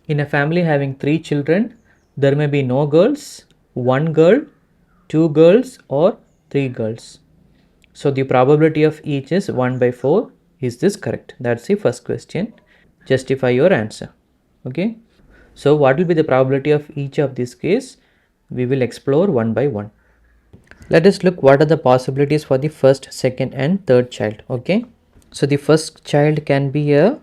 In a family having 3 children, there may be no girls, 1 girl, 2 girls or 3 girls. So the probability of each is 1 by 4. Is this correct? That's the first question. Justify your answer. Okay. So what will be the probability of each of these case? We will explore one by one. Let us look what are the possibilities for the first, second and third child. Okay. So the first child can be a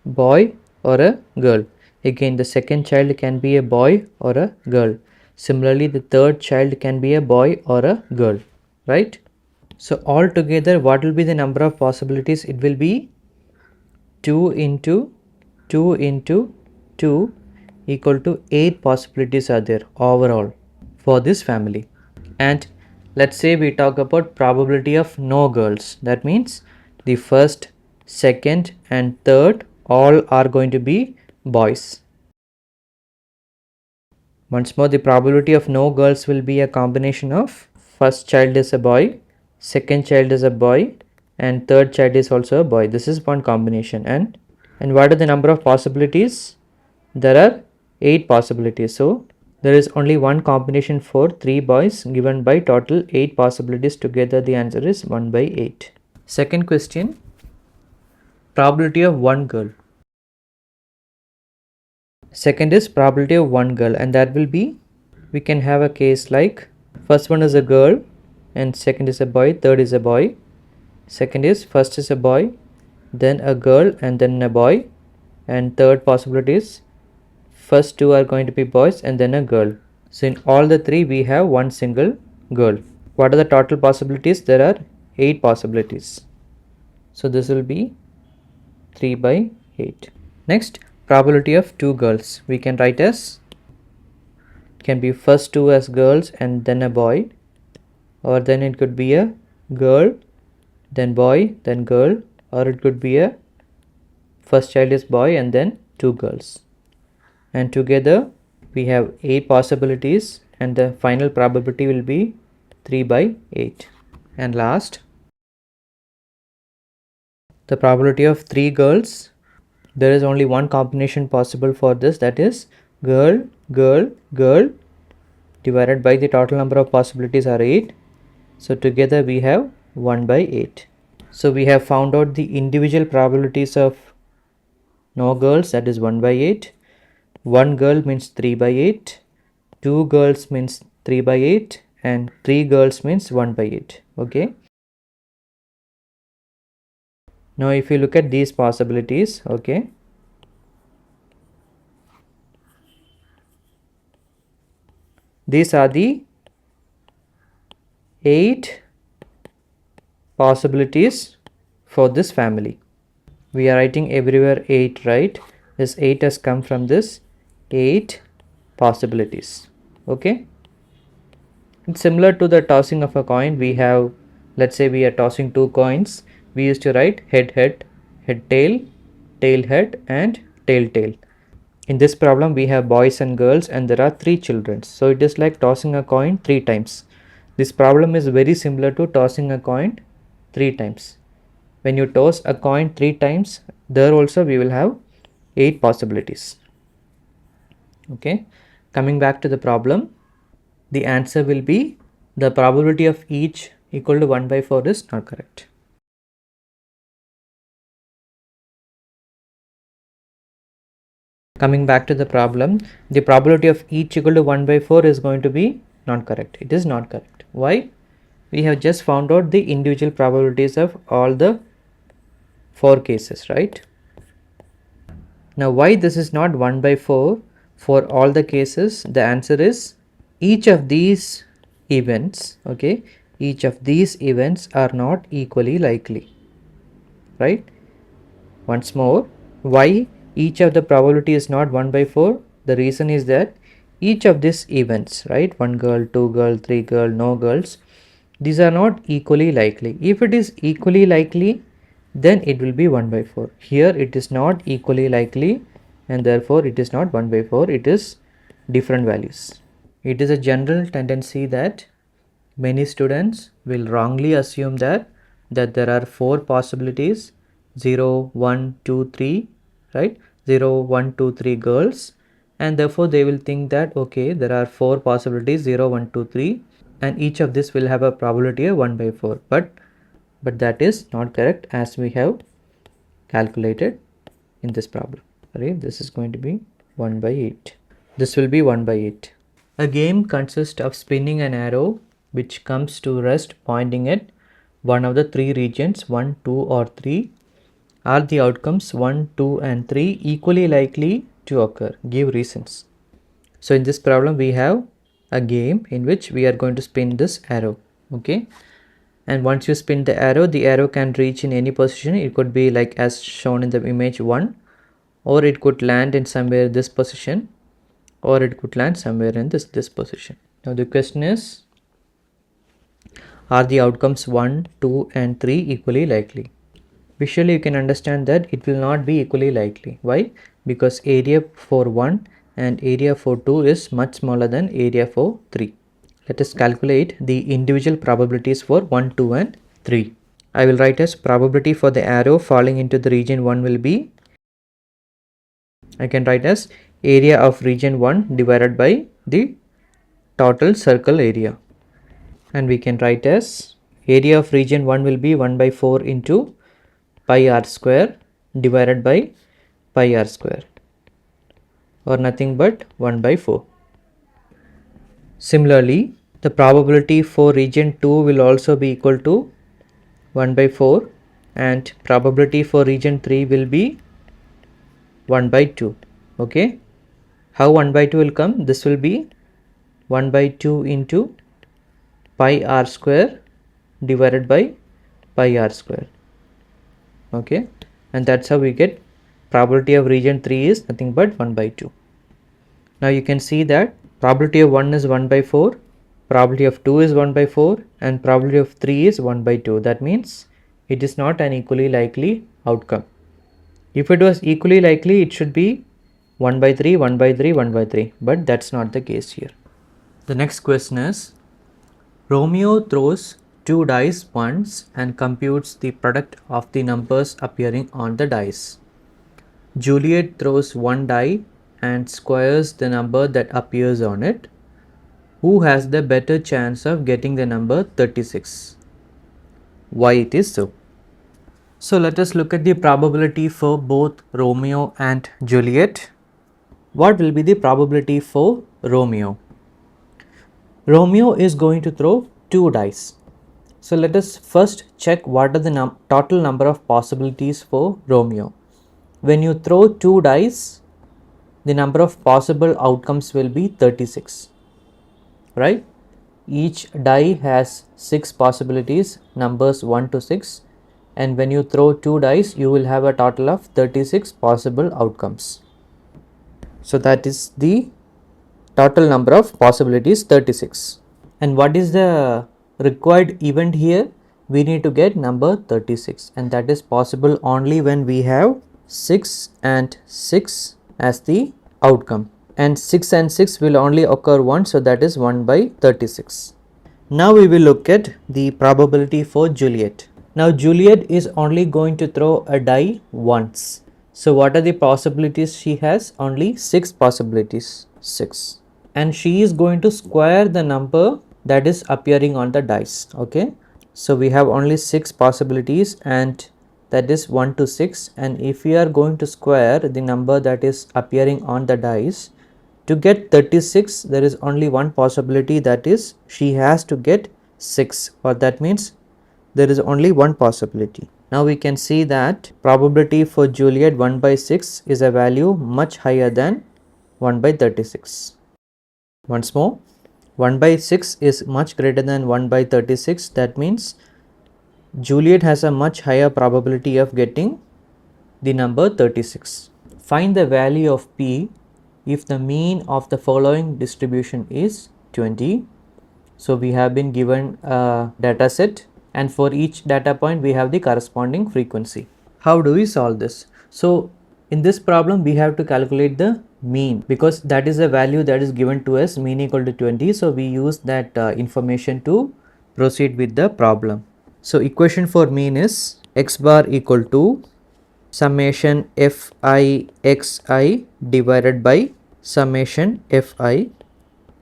boy or a girl. Again, the second child can be a boy or a girl. Similarly, the third child can be a boy or a girl, right? So altogether, what will be the number of possibilities? It will be 2 into 2 into 2 equal to 8 possibilities are there overall for this family. And let's say we talk about probability of no girls. That means the first, second and third all are going to be boys. Once more, the probability of no girls will be a combination of first child is a boy, second child is a boy and third child is also a boy. This is one combination. And what are the number of possibilities? There are 8 possibilities. So there is only one combination for 3 boys given by total 8 possibilities. Together the answer is 1 by 8. Second question, probability of 1 girl. Second is probability of 1 girl, and that will be, we can have a case like first one is a girl and second is a boy, third is a boy. Second is first is a boy, then a girl and then a boy, and third possibility is first 2 are going to be boys and then a girl. So in all the 3 we have one single girl. What are the total possibilities? There are 8 possibilities. So this will be 3 by 8. Next, probability of 2 girls. We can write as, can be first 2 as girls and then a boy, or then it could be a girl, then boy, then girl, or it could be a first child is boy and then 2 girls. And together we have 8 possibilities and the final probability will be 3 by 8. And last, the probability of 3 girls. There is only one combination possible for this, that is girl, girl, girl divided by the total number of possibilities are 8. So together we have 1 by 8. So we have found out the individual probabilities of no girls, that is 1 by 8. 1 girl means 3 by 8. 2 girls means 3 by 8 and 3 girls means 1 by 8. Okay. Now if you look at these possibilities, okay, these are the 8 possibilities for this family. We are writing everywhere 8, right? This 8 has come from this 8 possibilities. Okay. It's similar to the tossing of a coin. We have, let's say we are tossing 2 coins. We used to write head head, head tail, tail head and tail tail. In this problem we have boys and girls and there are 3 children. So it is like tossing a coin 3 times. This problem is very similar to tossing a coin 3 times. When you toss a coin 3 times, there also we will have 8 possibilities. Okay. Coming back to the problem, the answer will be the probability of each equal to 1 by 4 is not correct. Coming back to the problem, the probability of each equal to 1 by 4 is going to be not correct. It is not correct. Why? We have just found out the individual probabilities of all the 4 cases, right? Now why this is not 1 by 4 for all the cases? The answer is each of these events, okay, each of these events are not equally likely, right? Once more, why each of the probability is not 1 by 4? The reason is that each of these events, right, 1 girl, 2 girl, 3 girl, no girls, these are not equally likely. If it is equally likely, then it will be 1 by 4. Here it is not equally likely and therefore it is not 1 by 4, it is different values. It is a general tendency that many students will wrongly assume that there are 4 possibilities, 0, 1, 2, 3, right? 0, 1, 2, 3 girls, and therefore they will think that okay, there are 4 possibilities, 0, 1, 2, 3, and each of this will have a probability of 1 by 4. But that is not correct as we have calculated in this problem. Right? This is going to be 1 by 8. This will be 1 by 8. A game consists of spinning an arrow which comes to rest pointing at one of the 3 regions 1, 2 or 3. Are the outcomes 1, 2 and 3 equally likely to occur? Give reasons. So in this problem we have a game in which we are going to spin this arrow. Okay. And once you spin the arrow can reach in any position. It could be like as shown in the image 1, or it could land in somewhere this position, or it could land somewhere in this position. Now the question is, are the outcomes 1, 2 and 3 equally likely? Visually you can understand that it will not be equally likely. Why? Because area for 1 and area for 2 is much smaller than area for 3. Let us calculate the individual probabilities for 1, 2 and 3. I will write as probability for the arrow falling into the region 1 will be, I can write as area of region 1 divided by the total circle area. And we can write as area of region 1 will be 1 by 4 into pi r square divided by pi r square, or nothing but 1 by 4. Similarly, the probability for region 2 will also be equal to 1 by 4, and probability for region 3 will be 1 by 2. Okay. How 1 by 2 will come? This will be 1 by 2 into pi r square divided by pi r square. Okay. And that's how we get probability of region 3 is nothing but 1 by 2. Now you can see that probability of 1 is 1 by 4, probability of 2 is 1 by 4, and probability of 3 is 1 by 2. That means it is not an equally likely outcome. If it was equally likely, it should be 1 by 3, 1 by 3, 1 by 3, but that's not the case here. The next question is, Romeo throws 2 dice once and computes the product of the numbers appearing on the dice. Juliet throws 1 die and squares the number that appears on it. Who has the better chance of getting the number 36? Why it is so? So let us look at the probability for both Romeo and Juliet. What will be the probability for Romeo? Romeo is going to throw 2 dice. So let us first check what are the total number of possibilities for Romeo. When you throw 2 dice, the number of possible outcomes will be 36. Right? Each die has 6 possibilities, numbers 1 to 6, and when you throw 2 dice, you will have a total of 36 possible outcomes. So that is the total number of possibilities, 36. And what is the required event here? We need to get number 36, and that is possible only when we have 6 and 6 as the outcome. And 6 and 6 will only occur once, so that is 1 by 36. Now we will look at the probability for Juliet. Now Juliet is only going to throw a die once. So what are the possibilities she has? Only 6 possibilities. 6. And she is going to square the number that is appearing on the dice. Okay. So we have only 6 possibilities, and that is 1 to 6. And if we are going to square the number that is appearing on the dice, to get 36, there is only one possibility, that is she has to get 6, or that means there is only one possibility. Now we can see that probability for Juliet 1 by 6 is a value much higher than 1 by 36. Once more, 1 by 6 is much greater than 1 by 36. That means Juliet has a much higher probability of getting the number 36. Find the value of P if the mean of the following distribution is 20. So we have been given a data set, and for each data point we have the corresponding frequency. How do we solve this? So in this problem we have to calculate the mean, because that is a value that is given to us, mean equal to 20. So we use that information to proceed with the problem. So equation for mean is x bar equal to summation fi xi divided by summation fi.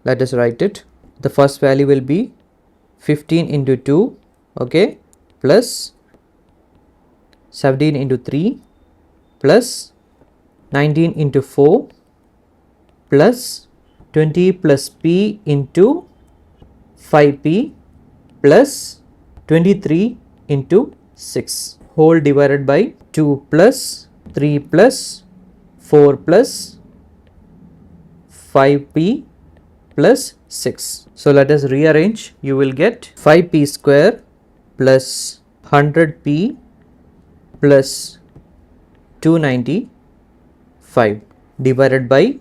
Let us write it. The first value will be 15 into 2, okay, plus 17 into 3 plus 19 into 4 plus 20 plus p into 5p plus 23 into 6 whole divided by 2 plus 3 plus 4 plus 5p plus 6. So let us rearrange. You will get 5p square plus 100p plus 295 divided by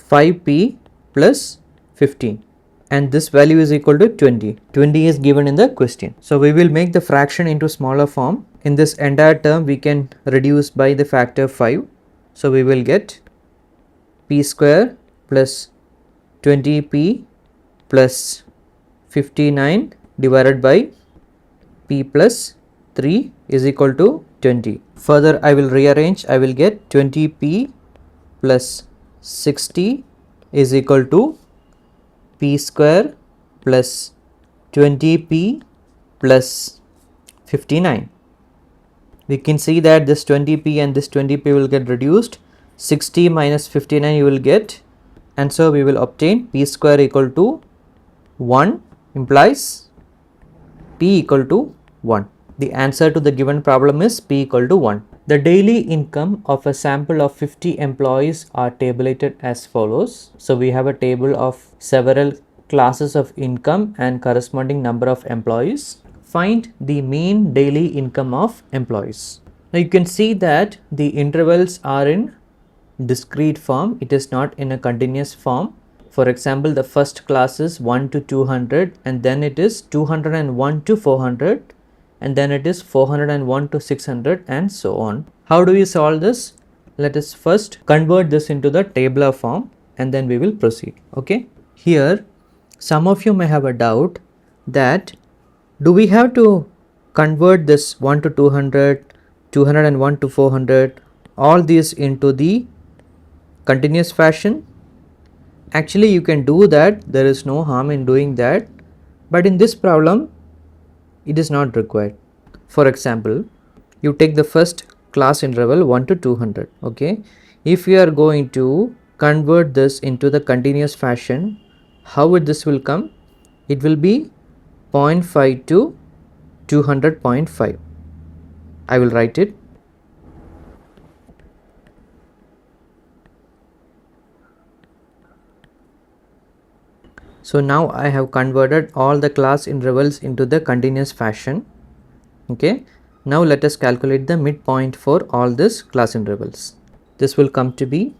5p plus 15, and this value is equal to 20. 20 is given in the question. So we will make the fraction into smaller form. In this entire term we can reduce by the factor 5. So we will get p square plus 20p plus 59 divided by p plus 3 is equal to 20. Further I will rearrange. I will get 20p plus 60 is equal to p square plus 20p plus 59. We can see that this 20p and this 20p will get reduced. 60 minus 59 you will get, and so we will obtain p square equal to 1 implies p equal to 1. The answer to the given problem is p equal to 1. The daily income of a sample of 50 employees are tabulated as follows. So we have a table of several classes of income and corresponding number of employees. Find the mean daily income of employees. Now you can see that the intervals are in discrete form. It is not in a continuous form. For example, the first class is 1 to 200, and then it is 201 to 400, and then it is 401 to 600, and so on. How do we solve this? Let us first convert this into the tabular form and then we will proceed. Okay. Here some of you may have a doubt that do we have to convert this 1 to 200, 201 to 400, all these into the continuous fashion? Actually you can do that, there is no harm in doing that, but in this problem it is not required. For example, you take the first class interval 1 to 200, okay. If you are going to convert this into the continuous fashion, how would this will come? It will be 0.5 to 200.5. I will write it. So now I have converted all the class intervals into the continuous fashion. Okay. Now let us calculate the midpoint for all these class intervals. This will come to be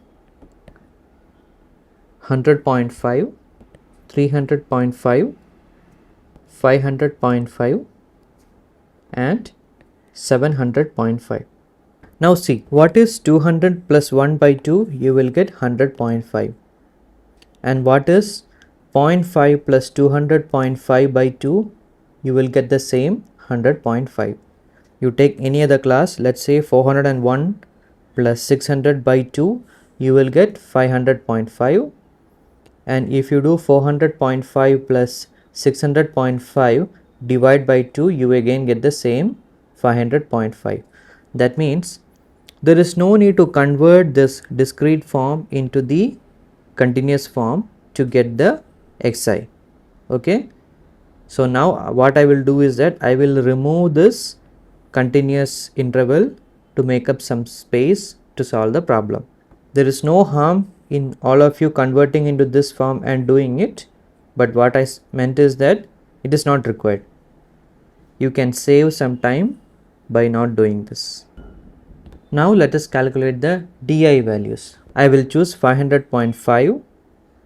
100.5, 300.5, 500.5 and 700.5. Now see, what is 200 plus 1 by 2? You will get 100.5. And what is 0.5 plus 200.5 by 2? You will get the same 100.5. You take any other class, let's say 401 plus 600 by 2, you will get 500.5. And if you do 400.5 plus 600.5 divide by 2, you again get the same 500.5. That means there is no need to convert this discrete form into the continuous form to get the xi. Okay. So now what I will do is that I will remove this continuous interval to make up some space to solve the problem. There is no harm in all of you converting into this form and doing it, but what I meant is that it is not required. You can save some time by not doing this. Now let us calculate the di values. I will choose 500.5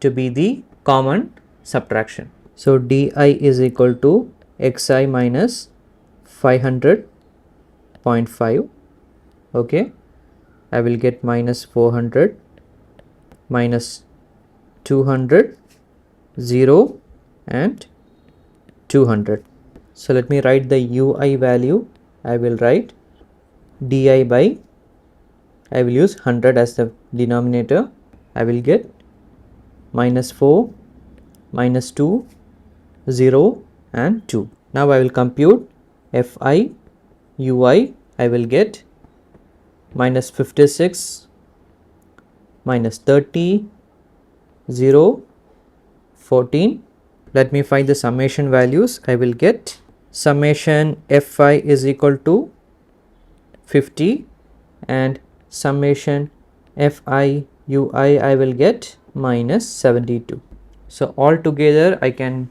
to be the common subtraction. So di is equal to xi minus 500.5. Okay. I will get minus 400 minus 200, 0 and 200. So let me write the ui value. I will write di by I will use 100 as the denominator. I will get minus 4, minus 2, 0 and 2. Now I will compute Fi, Ui. I will get minus 56, minus 30, 0, 14. Let me find the summation values. I will get summation Fi is equal to 50 and summation Fi Ui I will get minus 72. So altogether I can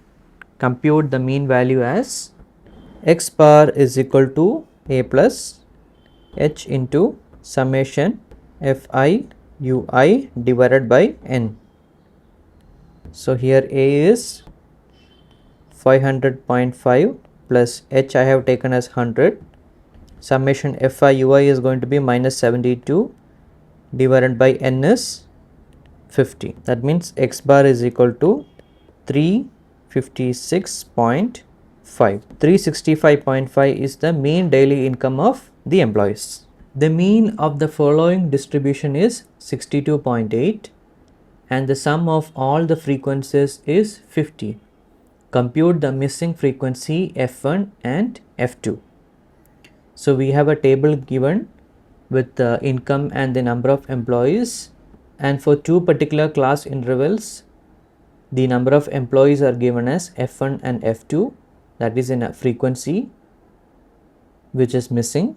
compute the mean value as x bar is equal to a plus h into summation Fi Ui divided by n. So here a is 500.5 plus h I have taken as 100. Summation Fi Ui is going to be minus 72 divided by n is 50. That means x bar is equal to 356.5. 365.5 is the mean daily income of the employees. The mean of the following distribution is 62.8 and the sum of all the frequencies is 50. Compute the missing frequency F1 and F2. So we have a table given with the income and the number of employees, and for two particular class intervals the number of employees are given as F1 and F2, that is in a frequency which is missing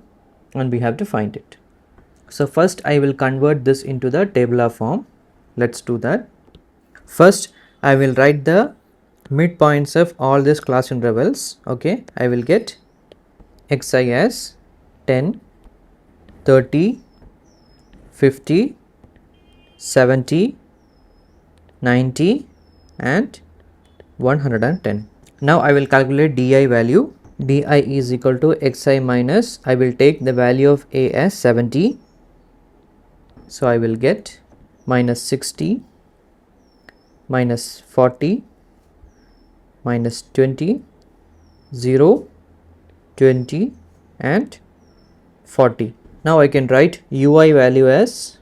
and we have to find it. So first I will convert this into the tabular form. Let's do that. First I will write the midpoints of all these class intervals. Okay, I will get xi as 10, 30, 50, 70, 90 and 110. Now I will calculate di value. Di is equal to xi minus, I will take the value of a as 70. So I will get minus 60, minus 40, minus 20, 0, 20 and 40. Now I can write ui value as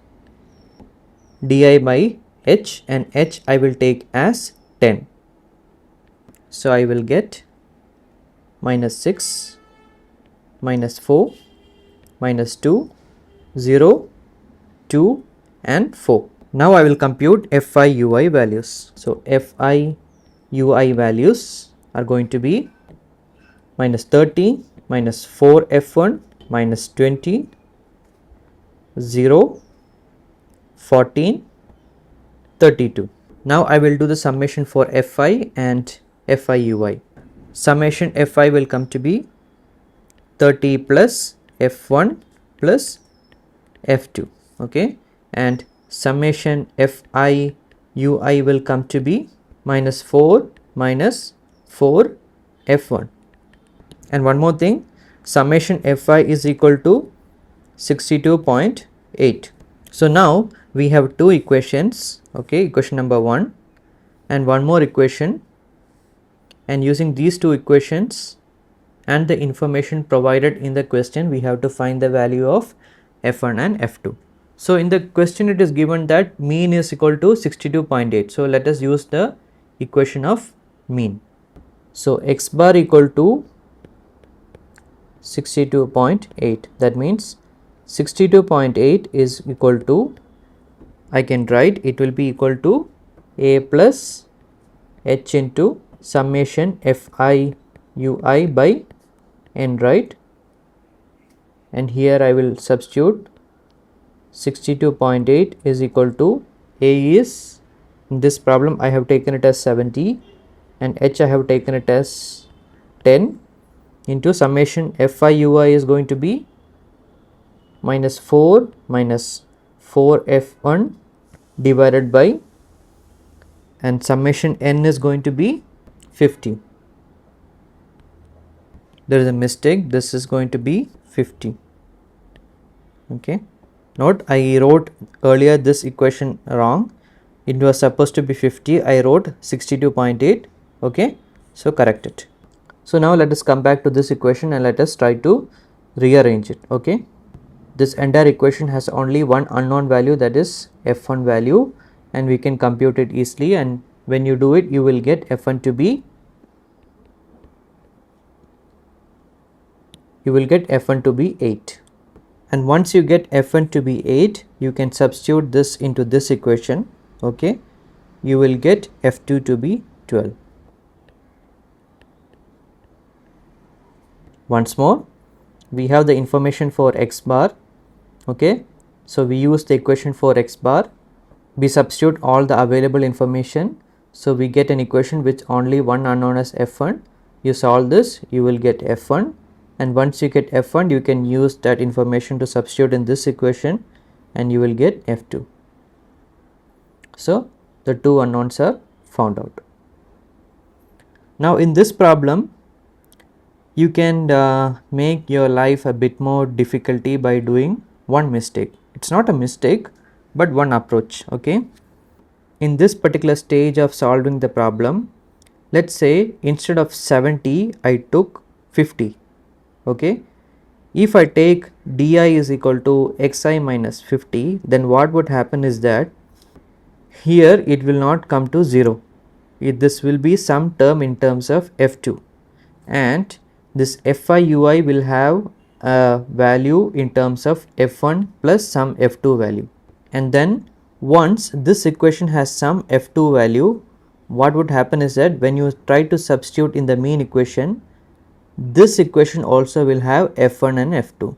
di by h and h I will take as 10. So I will get minus 6, minus 4, minus 2, 0, 2 and 4. Now I will compute Fi Ui values. So Fi Ui values are going to be minus 30, minus 4 F1, minus 20, 0, 14, 32. Now I will do the summation for Fi and Fi Ui. Summation Fi will come to be 30 plus F1 plus F2. Okay, and summation Fi Ui will come to be minus 4 minus 4 F1. And one more thing, summation Fi is equal to 62.8. So now we have two equations. Okay, equation number 1 and one more equation, and using these two equations and the information provided in the question we have to find the value of F1 and F2. So in the question it is given that mean is equal to 62.8. So let us use the equation of mean. So x bar equal to 62.8. That means 62.8 is equal to, I can write it will be equal to a plus h into summation Fi Ui by n, right? And here I will substitute 62.8 is equal to a is, in this problem I have taken it as 70 and h I have taken it as 10 into summation Fi Ui is going to be minus 4 minus 4 F1 divided by, and summation n is going to be 50. There is a mistake, this is going to be 50. Okay, note I wrote earlier this equation wrong. It was supposed to be 50, I wrote 62.8. Okay, so correct it. So now let us come back to this equation and let us try to rearrange it. Okay, this entire equation has only one unknown value, that is f1 value, and we can compute it easily, and when you do it you will get f1 to be 8. And once you get f1 to be 8, you can substitute this into this equation. Okay, you will get f2 to be 12. Once more, we have the information for x bar. Okay, so we use the equation for x bar, we substitute all the available information, so we get an equation with only one unknown as f1. You solve this, you will get f1, and once you get f1 you can use that information to substitute in this equation and you will get f2. So the two unknowns are found out. Now in this problem you can make your life a bit more difficulty by doing one mistake. It's not a mistake but one approach. Okay, in this particular stage of solving the problem, let's say instead of 70 I took 50. Okay, if I take di is equal to xi minus 50, then what would happen is that here it will not come to 0. This will be some term in terms of f2, and this fi ui will have a value in terms of f1 plus some f2 value. And then once this equation has some f2 value, what would happen is that when you try to substitute in the mean equation, this equation also will have f1 and f2.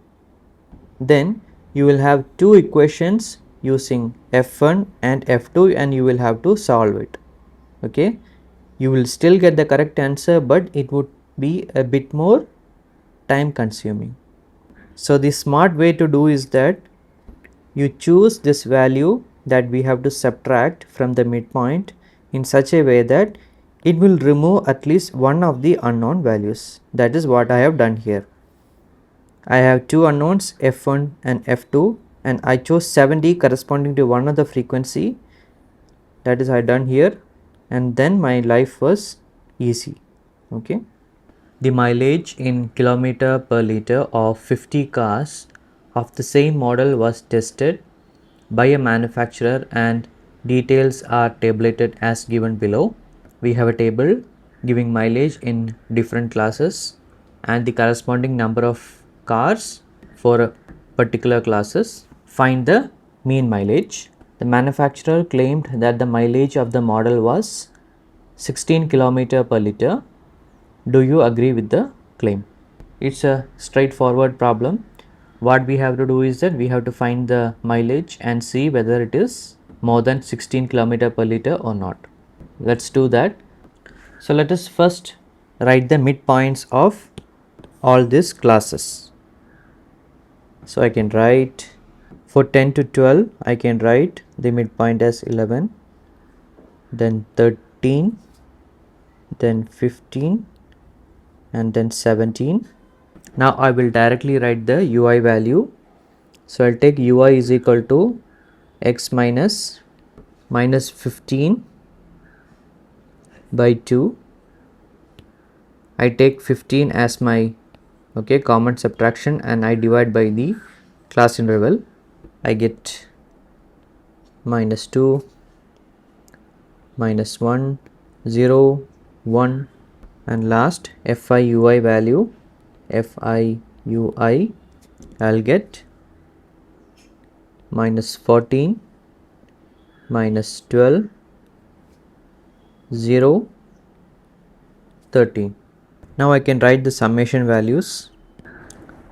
Then you will have two equations using f1 and f2 and you will have to solve it. Okay, you will still get the correct answer, but it would be a bit more time consuming. So the smart way to do is that you choose this value that we have to subtract from the midpoint in such a way that it will remove at least one of the unknown values. That is what I have done here. I have two unknowns f1 and f2 and I chose 70 corresponding to one of the frequency, that is I done here, and then my life was easy. Okay, the mileage in kilometer per liter of 50 cars of the same model was tested by a manufacturer and details are tabulated as given below. We have a table giving mileage in different classes and the corresponding number of cars for particular classes. Find the mean mileage. The manufacturer claimed that the mileage of the model was 16 km per liter. Do you agree with the claim? It's a straightforward problem. What we have to do is that we have to find the mileage and see whether it is more than 16 km per liter or not. Let's do that. So let us first write the midpoints of all these classes. So I can write for 10 to 12, I can write the midpoint as 11, then 13, then 15, and then 17. Now I will directly write the ui value. So I'll take ui is equal to x minus 15 by 2. I take 15 as my common subtraction and I divide by the class interval. I get minus 2, minus 1, 0, 1, and last fi ui value, I'll get minus 14, minus 12, 0, 13. Now I can write the summation values.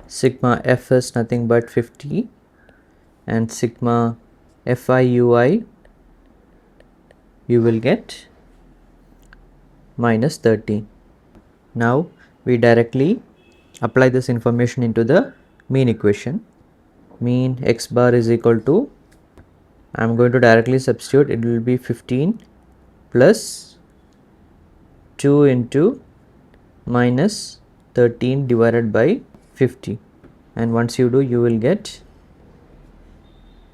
Sigma f is nothing but 50 and sigma fi ui you will get minus 13. Now we directly apply this information into the mean equation. Mean x bar is equal to, I am going to directly substitute, it will be 15 plus 2 into minus 13 divided by 50, and once you do you will get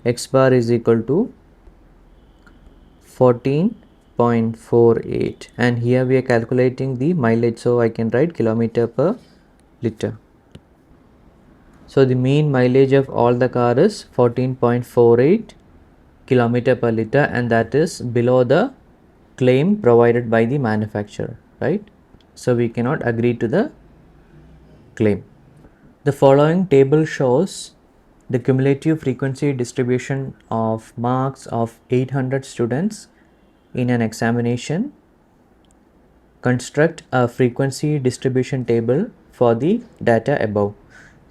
x bar is equal to 14.48, and here we are calculating the mileage, so I can write kilometer per liter. So the mean mileage of all the car is 14.48 kilometer per liter, and that is below the claim provided by the manufacturer, right? So we cannot agree to the claim. The following table shows the cumulative frequency distribution of marks of 800 students in an examination. Construct a frequency distribution table for the data above.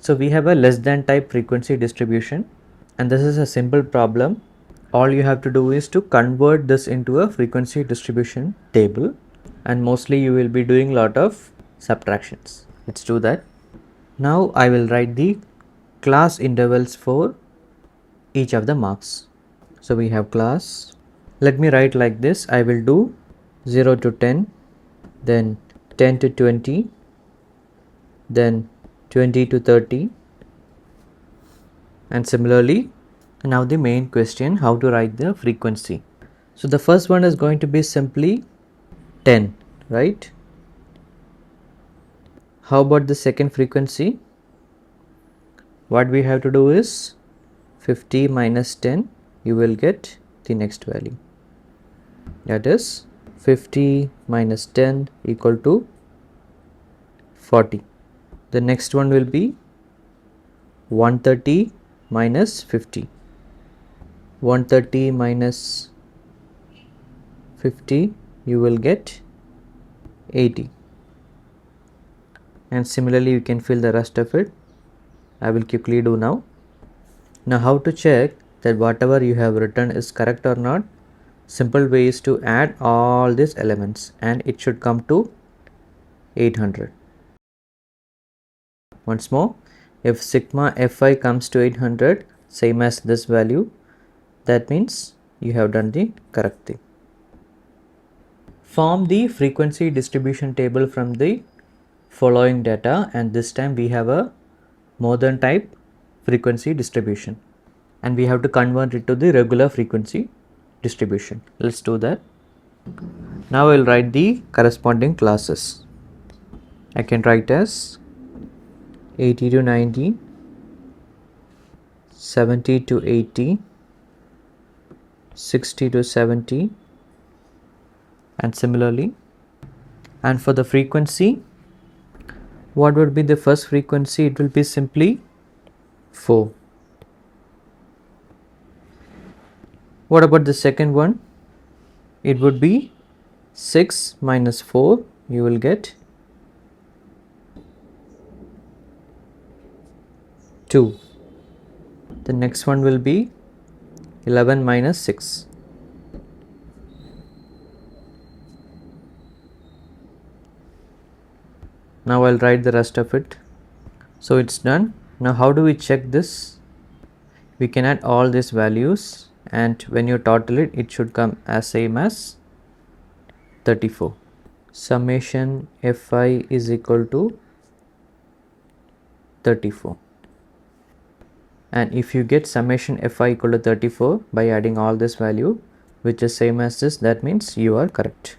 So we have a less than type frequency distribution, and this is a simple problem. All you have to do is to convert this into a frequency distribution table, and mostly you will be doing a lot of subtractions. Let's do that. Now I will write the class intervals for each of the marks. So we have class. Let me write like this. I will do 0 to 10, then 10 to 20, then 20 to 30, and similarly. Now the main question, how to write the frequency. So the first one is going to be simply 10, right? How about the second frequency? What we have to do is 50 minus 10, you will get the next value. That is 50 minus 10 equal to 40. The next one will be 130 minus 50. 130 minus 50, you will get 80. And similarly you can fill the rest of it. I will quickly do now. Now how to check that whatever you have written is correct or not? Simple way is to add all these elements and it should come to 800. Once more, if sigma fi comes to 800, same as this value, that means you have done the correct thing. Form the frequency distribution table from the following data, and this time we have a more than type frequency distribution and we have to convert it to the regular frequency distribution. Let's do that. Now I will write the corresponding classes. I can write as 80 to 90, 70 to 80, 60 to 70, and similarly. And for the frequency, what would be the first frequency? It will be simply 4. What about the second one? It would be 6 minus 4, you will get 2. The next one will be 11 minus 6. Now I'll write the rest of it. So it's done. Now how do we check this? We can add all these values and when you total it, it should come as same as 34. Summation fi is equal to 34. And if you get summation fi equal to 34 by adding all this value, which is same as this, that means you are correct.